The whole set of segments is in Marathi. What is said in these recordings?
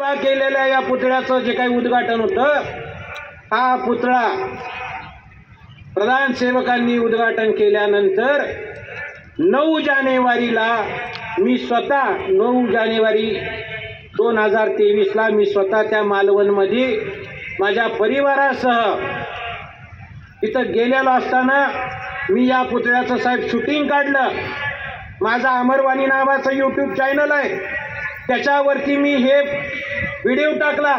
उभा केलेल्या या पुतळ्याचं जे काही उद्घाटन होतं, हा पुतळा प्रधान सेवकांनी उद्घाटन केल्यानंतर 9 जानेवारीला मी स्वतः 9 जानेवारी 2023ला मी स्वतः त्या मालवणमध्ये माझ्या परिवारासह तिथं गेलेलो असताना मी या पुतळ्याचं साहेब शूटिंग काढलं. माझा अमरवाणी नावाचं यूट्यूब चॅनल आहे, त्याच्यावरती मी हे व्हिडिओ टाकला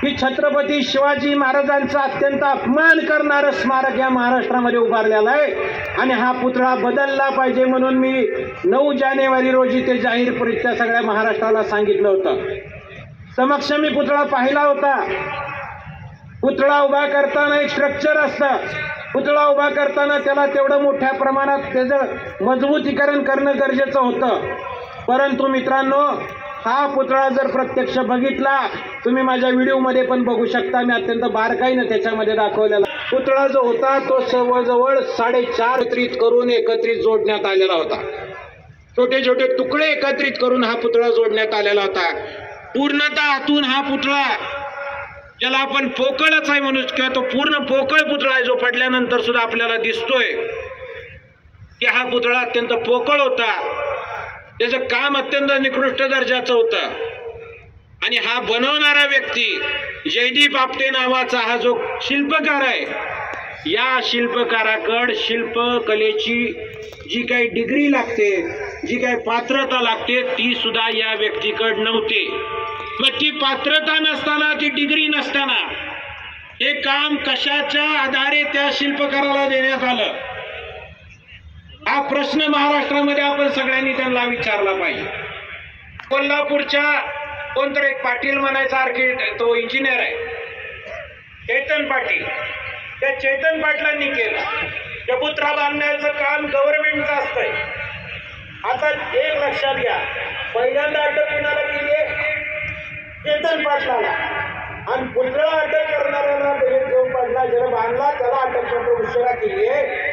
की छत्रपती शिवाजी महाराजांचा अत्यंत अपमान करणारं स्मारक या महाराष्ट्रामध्ये उभारलेलं आहे आणि हा पुतळा बदलला पाहिजे म्हणून मी 9 जानेवारी रोजी ते जाहीररित्या सगळ्या महाराष्ट्राला सांगितलं होतं. समक्ष मी पुतळा पाहिला होता. पुतळा उभा करताना एक स्ट्रक्चर असतं, पुतळा उभा करताना त्याला तेवढं मोठ्या प्रमाणात त्याचं मजबूतीकरण करणं गरजेचं होतं. परंतु मित्रांनो, हा पुतळा जर प्रत्यक्ष बघितला, तुम्ही माझ्या व्हिडिओमध्ये पण बघू शकता, मी अत्यंत बारकाईनं त्याच्यामध्ये दाखवलेला पुतळा जो होता तो जवळजवळ 4.5 एकत्रित जोडण्यात आलेला होता. छोटे छोटे तुकडे एकत्रित करून हा पुतळा जोडण्यात आलेला होता. पूर्णतः आतून हा पुतळा, ज्याला आपण पोकळच आहे म्हणून, किंवा तो पूर्ण पोकळ पुतळा आहे जो पडल्यानंतर सुद्धा आपल्याला दिसतोय की हा पुतळा अत्यंत पोकळ होता. त्याचं काम अत्यंत निकृष्ट दर्जाचं होतं आणि हा बनवणारा व्यक्ती जयदीप आपटे नावाचा हा जो शिल्पकार आहे, या शिल्पकाराकडे शिल्पकलेची जी काही डिग्री लागते, जी काही पात्रता लागते, ती सुद्धा या व्यक्तीकडे नव्हती. मग ती पात्रता नसताना, ती डिग्री नसताना हे काम कशाच्या आधारे त्या शिल्पकाराला देण्यात आलं, हा प्रश्न महाराष्ट्रामध्ये आपण सगळ्यांनी त्यांना विचारला पाहिजे. कोल्हापूरच्या कोणतरी एक पाटील म्हणायचा तो इंजिनियर आहे, चेतन पाटील. त्या चेतन पाटलांनी केलं. चबुतरा बांधण्याचं काम गव्हर्नमेंटचं असतंय. आता एक लक्षात घ्या, पहिल्यांदा अटक कोणाला केली आहे? चेतन पाटलाला. आणि पुतळा अटक करणाऱ्याला जो पाटला ज्याला बांधला त्याला अटक उशिरा केली आहे.